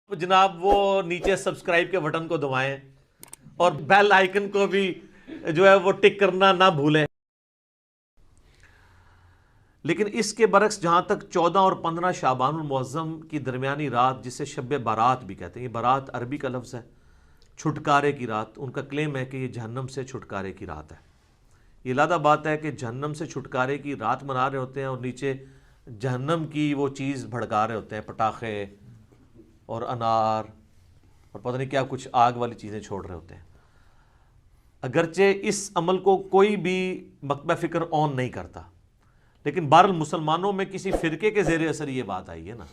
جناب وہ نیچے سبسکرائب کے بٹن کو دبائیں اور بیل آئیکن کو بھی جو ہے وہ ٹک کرنا نہ بھولیں. لیکن اس کے برعکس جہاں تک 14 اور 15 شعبان المعظم کی درمیانی رات جسے شب برات بھی کہتے ہیں، یہ برات عربی کا لفظ ہے، چھٹکارے کی رات. ان کا کلیم ہے کہ یہ جہنم سے چھٹکارے کی رات ہے. یہ لادہ بات ہے کہ جہنم سے چھٹکارے کی رات منا رہے ہوتے ہیں اور نیچے جہنم کی وہ چیز بھڑکا رہے ہوتے ہیں، پٹاخے اور انار اور پتہ نہیں کیا کچھ آگ والی چیزیں چھوڑ رہے ہوتے ہیں. اگرچہ اس عمل کو کوئی بھی مکتبہ فکر آن نہیں کرتا، لیکن بہرحال مسلمانوں میں کسی فرقے کے زیر اثر یہ بات آئی ہے نا،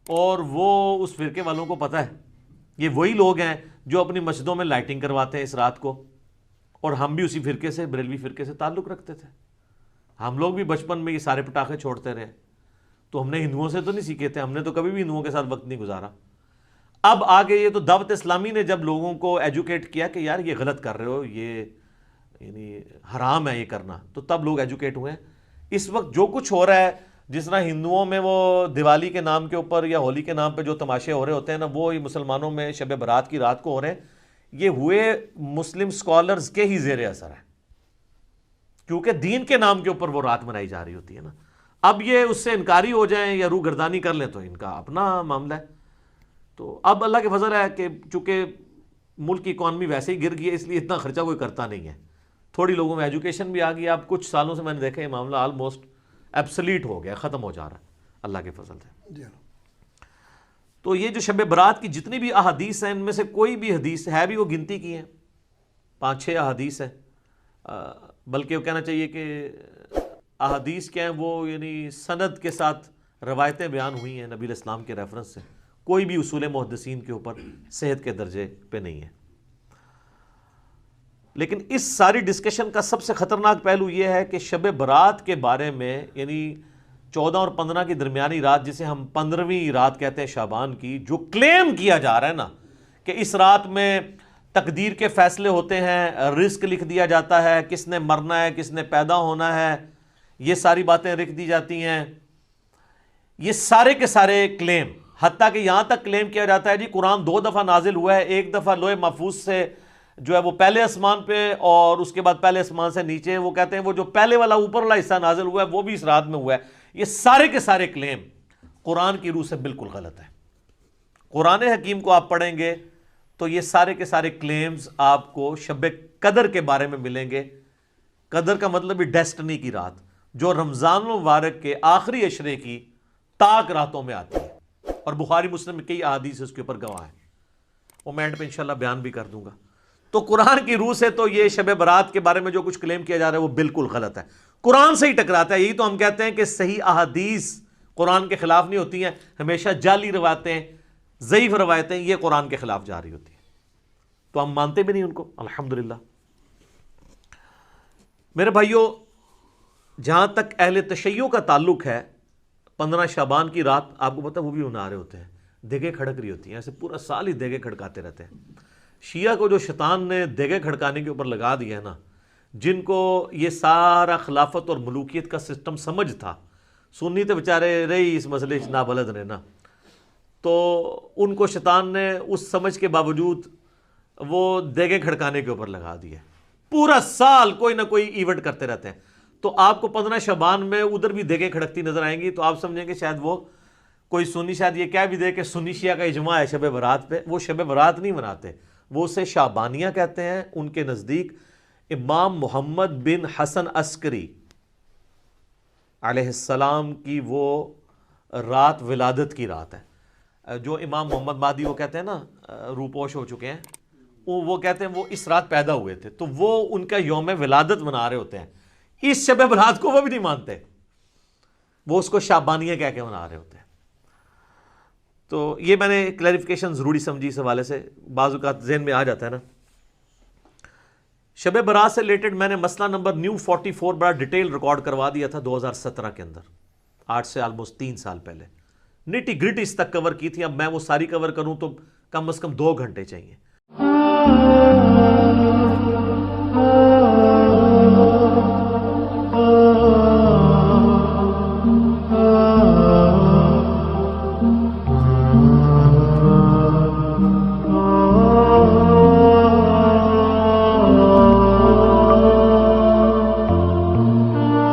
اور وہ اس فرقے والوں کو پتہ ہے. یہ وہی لوگ ہیں جو اپنی مسجدوں میں لائٹنگ کرواتے ہیں اس رات کو، اور ہم بھی اسی فرقے سے، بریلوی فرقے سے تعلق رکھتے تھے. ہم لوگ بھی بچپن میں یہ سارے پٹاخے چھوڑتے رہے، تو ہم نے ہندوؤں سے تو نہیں سیکھے تھے، ہم نے تو کبھی بھی ہندوؤں کے ساتھ وقت نہیں گزارا. اب آگے یہ تو دعوت اسلامی نے جب لوگوں کو ایجوکیٹ کیا کہ یار یہ غلط کر رہے ہو، یہ یعنی حرام ہے یہ کرنا، تو تب لوگ ایجوکیٹ ہوئے ہیں. اس وقت جو کچھ ہو رہا ہے، جس طرح ہندوؤں میں وہ دیوالی کے نام کے اوپر یا ہولی کے نام پہ جو تماشے ہو رہے ہوتے ہیں نا، وہ مسلمانوں میں شب برات کی رات کو ہو رہے ہیں. یہ ہوئے مسلم سکولرز کے ہی زیر اثر ہے، کیونکہ دین کے نام کے اوپر وہ رات منائی جا رہی ہوتی ہے نا. اب یہ اس سے انکاری ہو جائیں یا روح گردانی کر لیں تو ان کا اپنا معاملہ ہے. تو اب اللہ کے فضل ہے کہ چونکہ ملک کی اکانومی ویسے ہی گر گئی ہے، اس لیے اتنا خرچہ کوئی کرتا نہیں ہے. تھوڑی لوگوں میں ایجوکیشن بھی آ گئی. اب کچھ سالوں سے میں نے دیکھا یہ معاملہ آلموسٹ ایبسلیٹ ہو گیا، ختم ہو جا رہا ہے اللہ کے فضل سے. تو یہ جو شب برات کی جتنی بھی احادیث ہیں، ان میں سے کوئی بھی حدیث ہے بھی وہ گنتی کی ہیں، 5-6 احادیث ہیں، بلکہ وہ کہنا چاہیے کہ احادیث کیا ہیں وہ یعنی سند کے ساتھ روایتیں بیان ہوئی ہیں نبی الاسلام کے ریفرنس سے. کوئی بھی اصول محدثین کے اوپر صحت کے درجے پہ نہیں ہے. لیکن اس ساری ڈسکشن کا سب سے خطرناک پہلو یہ ہے کہ شب برات کے بارے میں، یعنی 14 اور 15 کی درمیانی رات جسے ہم 15ویں رات کہتے ہیں شعبان کی، جو کلیم کیا جا رہا ہے نا کہ اس رات میں تقدیر کے فیصلے ہوتے ہیں، رزق لکھ دیا جاتا ہے، کس نے مرنا ہے کس نے پیدا ہونا ہے، یہ ساری باتیں لکھ دی جاتی ہیں. یہ سارے کے سارے کلیم، حتیٰ کہ یہاں تک کلیم کیا جاتا ہے جی قرآن 2 دفعہ نازل ہوا ہے، ایک دفعہ لوح محفوظ سے جو ہے وہ پہلے آسمان پہ، اور اس کے بعد پہلے آسمان سے نیچے. وہ کہتے ہیں وہ جو پہلے والا اوپر والا حصہ نازل ہوا ہے وہ بھی اس رات میں ہوا ہے. یہ سارے کے سارے کلیم قرآن کی روح سے بالکل غلط ہے. قرآن حکیم کو آپ پڑھیں گے تو یہ سارے کے سارے کلیمز آپ کو شب قدر کے بارے میں ملیں گے. قدر کا مطلب بھی ڈیسٹنی کی رات، جو رمضان المبارک کے آخری عشرے کی تاک راتوں میں آتی ہے، اور بخاری مسلم میں کئی احادیث اس کے اوپر گواہ ہیں، وہ میں اینڈ پہ انشاءاللہ بیان بھی کر دوں گا. تو قرآن کی روح سے تو یہ شب برات کے بارے میں جو کچھ کلیم کیا جا رہا ہے وہ بالکل غلط ہے، قرآن سے ہی ٹکراتا ہے. یہی تو ہم کہتے ہیں کہ صحیح احادیث قرآن کے خلاف نہیں ہوتی ہیں، ہمیشہ جعلی روایتیں، ضعیف روایتیں یہ قرآن کے خلاف جا رہی ہوتی ہیں، تو ہم مانتے بھی نہیں ان کو الحمدللہ. میرے بھائیوں، جہاں تک اہل تشیع کا تعلق ہے، 15 شعبان کی رات آپ کو پتہ وہ بھی منا رہے ہوتے ہیں، دیگیں کھڑک رہی ہوتی ہیں، ایسے پورا سال ہی دیگیں کھڑکاتے رہتے ہیں. شیعہ کو جو شیطان نے دیگیں کھڑکانے کے اوپر لگا دیا ہے نا، جن کو یہ سارا خلافت اور ملوکیت کا سسٹم سمجھ تھا، سنی تو بیچارے رہی اس مسئلے سے نابلد رہے نا، تو ان کو شیطان نے اس سمجھ کے باوجود وہ دیگیں کھڑکانے کے اوپر لگا دیا. پورا سال کوئی نہ کوئی ایونٹ کرتے رہتے ہیں. تو آپ کو 15 شعبان میں ادھر بھی دیگیں کھڑکتی نظر آئیں گی، تو آپ سمجھیں کہ شاید وہ کوئی سنی شاید یہ کہہ بھی دے کہ سنی شیعہ کا اجماع ہے شب برات پہ. وہ شب برات نہیں مناتے، وہ اسے شعبانیہ کہتے ہیں. ان کے نزدیک امام محمد بن حسن عسکری علیہ السلام کی وہ رات ولادت کی رات ہے. جو امام محمد مہدی وہ کہتے ہیں نا روپوش ہو چکے ہیں، وہ کہتے ہیں وہ اس رات پیدا ہوئے تھے، تو وہ ان کا یوم ولادت منا رہے ہوتے ہیں. اس شب برات کو وہ بھی نہیں مانتے، وہ اس کو شعبانیہ کہہ کے منا رہے ہوتے ہیں. تو یہ میں نے کلیریفیکیشن ضروری سمجھی اس حوالے سے، بعض اوقات ذہن میں آ جاتا ہے نا. شب برات سے ریلیٹڈ میں نے مسئلہ نمبر نیو 44 بڑا ڈیٹیل ریکارڈ کروا دیا تھا 2017 کے اندر، 8 سے آلموسٹ 3 سال پہلے. نٹی گرٹی اس تک کور کی تھی. اب میں وہ ساری کور کروں تو کم از کم 2 گھنٹے چاہیے.